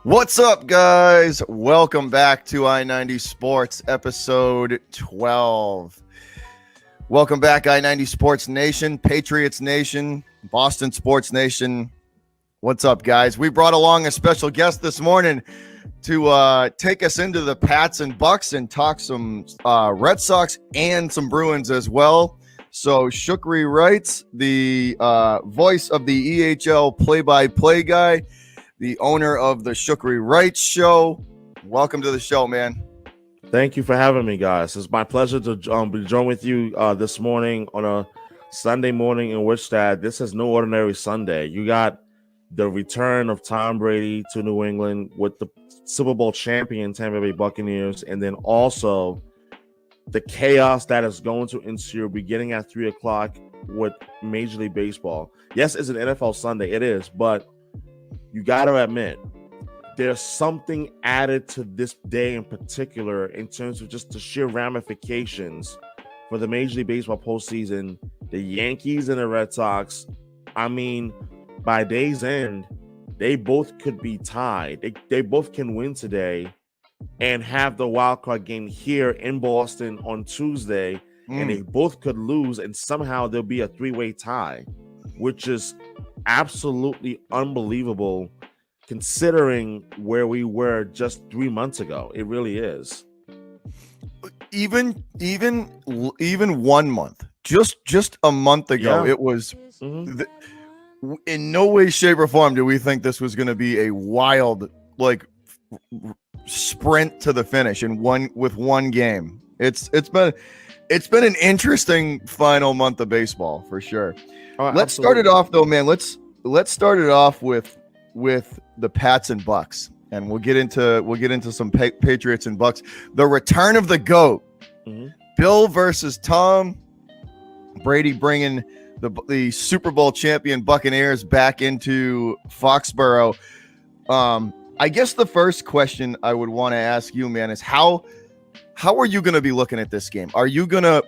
What's up, guys? Welcome back to I-90 Sports, episode 12. Welcome back, I-90 Sports Nation, Patriots Nation, Boston Sports Nation. What's up, guys? We brought along a special guest this morning to take us into the Pats and Bucks and talk some Red Sox and some Bruins as well. So Shukri Wrights, the voice of the EHL play-by-play guy, the owner of the Shukri Wrights show. Welcome to the show, man. Thank you for having me, guys. It's my pleasure to be joined with you this morning on a Sunday morning in which that this is no ordinary Sunday. You got the return of Tom Brady to New England with the Super Bowl champion Tampa Bay Buccaneers, and then also the chaos that is going to ensue beginning at 3 o'clock with Major League Baseball. Yes, it's an NFL Sunday. It is, but you got to admit, there's something added to this day in particular in terms of just the sheer ramifications for the Major League Baseball postseason. The Yankees and the Red Sox, I mean, by day's end, they both could be tied. They both can win today and have the wild card game here in Boston on Tuesday, and they both could lose, and somehow there'll be a three-way tie, which is absolutely unbelievable considering where we were just 3 months ago. It really is. Even 1 month, just a month ago, it was in no way, shape, or form do we think this was going to be a wild sprint to the finish with one game. It's been an interesting final month of baseball for sure. Let's start it off though, man. Let's start it off with the Pats and Bucks, and we'll get into some Patriots and Bucks. The return of the GOAT, Bill versus Tom. Brady bringing the Super Bowl champion Buccaneers back into Foxborough. I guess the first question I would want to ask you, man, is how are you going to be looking at this game? Are you going to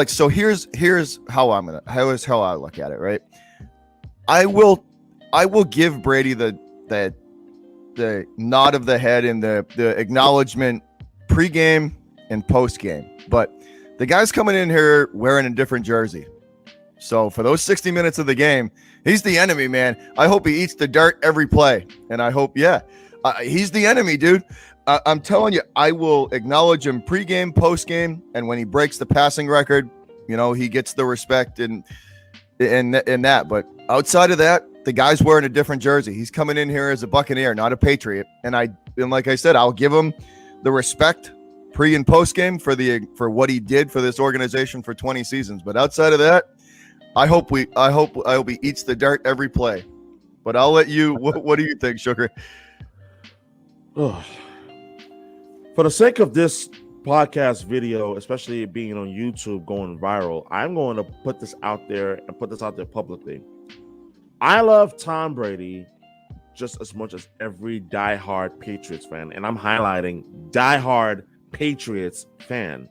so here's how I look at it, right? I will give Brady the nod of the head and the acknowledgement pregame and postgame, but the guy's coming in here wearing a different jersey. So for those 60 minutes of the game, he's the enemy, man. I hope he eats the dirt every play, and I hope, he's the enemy, dude. I'm telling you, I will acknowledge him pregame, postgame, and when he breaks the passing record, he gets the respect in that. But outside of that, the guy's wearing a different jersey. He's coming in here as a Buccaneer, not a Patriot. And like I said, I'll give him the respect pre and postgame for what he did for this organization for 20 seasons. But outside of that, I hope he eats the dirt every play. But I'll let you. What do you think, Shukri? For the sake of this podcast video, especially it being on YouTube going viral, I'm going to put this out there and put this out there publicly. I love Tom Brady just as much as every diehard Patriots fan, and I'm highlighting diehard Patriots fan.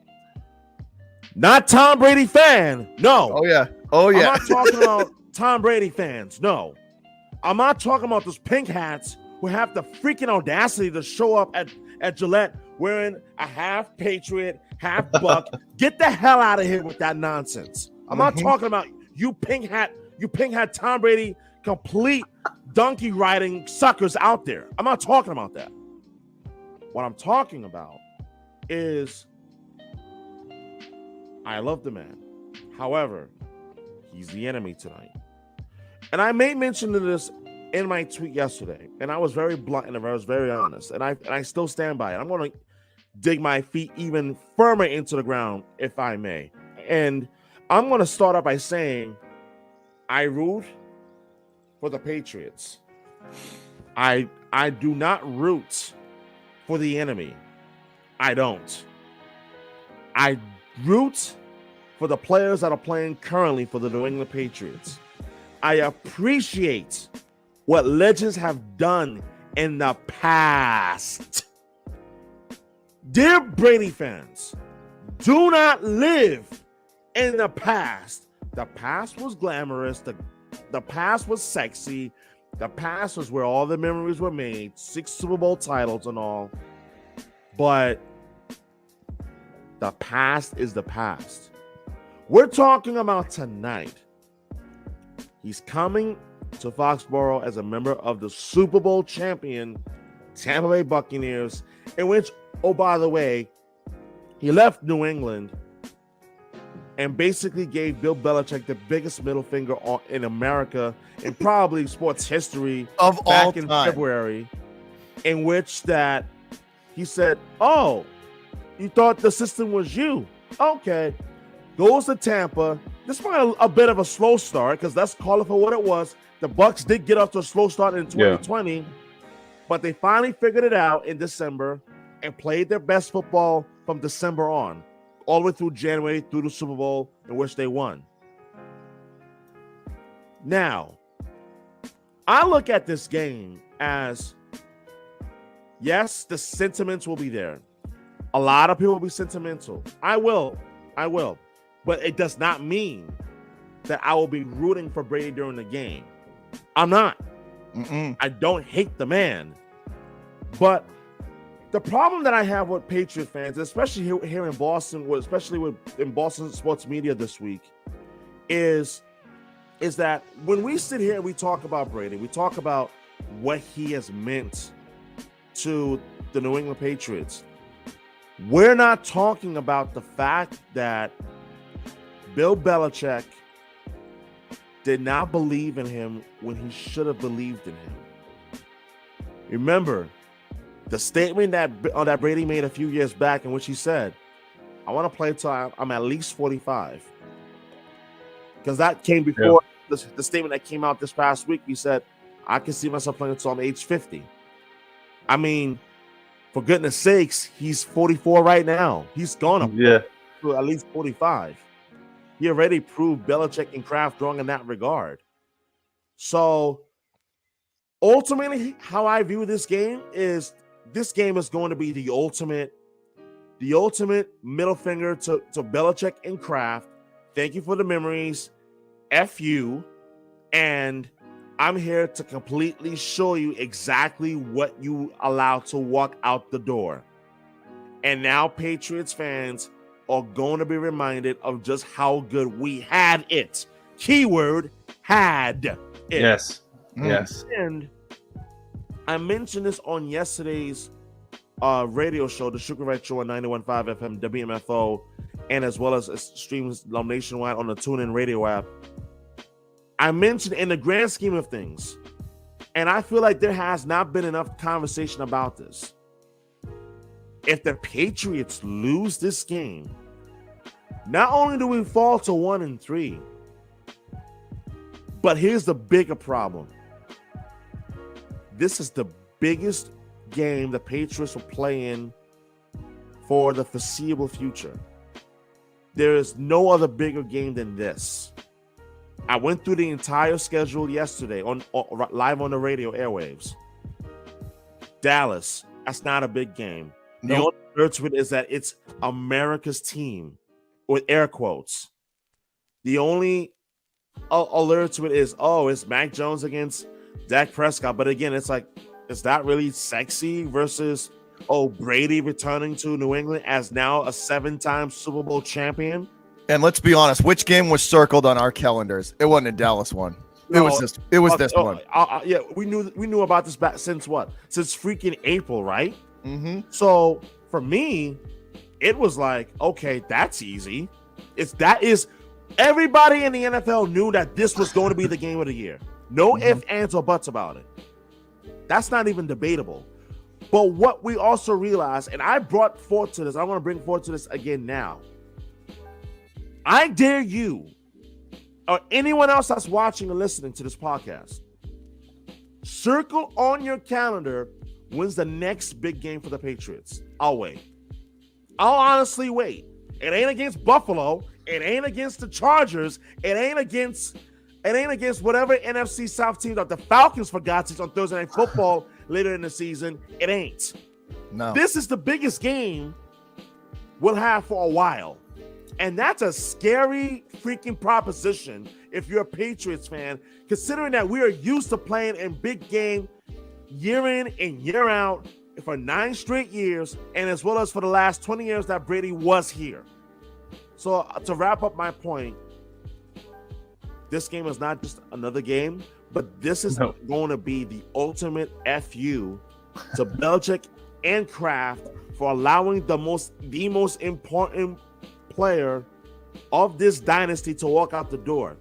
Not Tom Brady fan. No. Oh yeah. I'm not talking about Tom Brady fans. No. I'm not talking about those pink hats who have the freaking audacity to show up at Gillette wearing a half Patriot, half Buck. Get the hell out of here with that nonsense. I'm not talking about you pink hat Tom Brady complete donkey riding suckers out there. I'm not talking about that. What I'm talking about is I love the man. However, he's the enemy tonight. And I made mention of this in my tweet yesterday, and I was very blunt and I was very honest, and I still stand by it. I'm going to dig my feet even firmer into the ground, if I may. And I'm going to start off by saying I root for the Patriots. I do not root for the enemy. I don't. I root for the players that are playing currently for the New England Patriots. I appreciate what legends have done in the past. Dear Brady fans, do not live in the past. The past was glamorous. The past was sexy. The past was where all the memories were made, 6 Super Bowl titles and all. But the past is the past. We're talking about tonight. He's coming to Foxborough as a member of the Super Bowl champion Tampa Bay Buccaneers, in which, oh, by the way, he left New England and basically gave Bill Belichick the biggest middle finger in America in probably sports history of back all in time. February, in which that he said, "Oh, you thought the system was you? Okay." Goes to Tampa. Despite a bit of a slow start, because let's call it for what it was. The Bucs did get off to a slow start in 2020, but they finally figured it out in December and played their best football from December on, all the way through January, through the Super Bowl, in which they won. Now, I look at this game as, yes, the sentiments will be there. A lot of people will be sentimental. I will. But it does not mean that I will be rooting for Brady during the game. I'm not. I don't hate the man. But the problem that I have with Patriot fans, especially here in Boston, especially in Boston sports media this week, is that when we sit here and we talk about Brady, we talk about what he has meant to the New England Patriots. We're not talking about the fact that Bill Belichick did not believe in him when he should have believed in him. Remember the statement that Brady made a few years back, in which he said, "I want to play until I'm at least 45." Because that came before the statement that came out this past week. He said, "I can see myself playing until I'm age 50." I mean, for goodness sakes, he's 44 right now. He's gonna play to at least 45. He already proved Belichick and Kraft wrong in that regard. So ultimately, how I view this game is going to be the ultimate middle finger to Belichick and Kraft. Thank you for the memories. F you. And I'm here to completely show you exactly what you allow to walk out the door. And now Patriots fans are going to be reminded of just how good we had it. Keyword, had it. Yes. And I mentioned this on yesterday's radio show, the Shukri Wrights show on 91.5 FM, WMFO, and as well as streams nationwide on the TuneIn radio app. I mentioned in the grand scheme of things, and I feel like there has not been enough conversation about this. If the Patriots lose this game, not only do we fall to 1-3, but here's the bigger problem. This is the biggest game the Patriots will play in for the foreseeable future. There is no other bigger game than this. I went through the entire schedule yesterday on live on the radio airwaves. Dallas, that's not a big game. The only alert to it is that it's America's team, with air quotes. The only alert to it is, it's Mac Jones against Dak Prescott. But again, it's like, is that really sexy versus, Brady returning to New England as now a 7-time Super Bowl champion? And let's be honest, which game was circled on our calendars? It wasn't a Dallas one. It was this one. Yeah, we knew about this back since what? Since freaking April, right? Mm-hmm. So for me, it was like, okay, that's easy. Everybody in the NFL knew that this was going to be the game of the year. No ifs, ands, or buts about it. That's not even debatable. But what we also realized, and I brought forth to this, I want to bring forth to this again now. I dare you, or anyone else that's watching or listening to this podcast, circle on your calendar when's the next big game for the Patriots. I'll wait. I'll honestly wait. It ain't against Buffalo. It ain't against the Chargers. It ain't against whatever NFC South team, like the Falcons, for God's sakes, on Thursday Night Football later in the season. It ain't. No. This is the biggest game we'll have for a while. And that's a scary freaking proposition if you're a Patriots fan, considering that we are used to playing in big game year in and year out for 9 straight years, and as well as for the last 20 years that Brady was here. So to wrap up my point, this game is not just another game, but this is going to be the ultimate FU to Bellicheck and Kraft for allowing the most important player of this dynasty to walk out the door.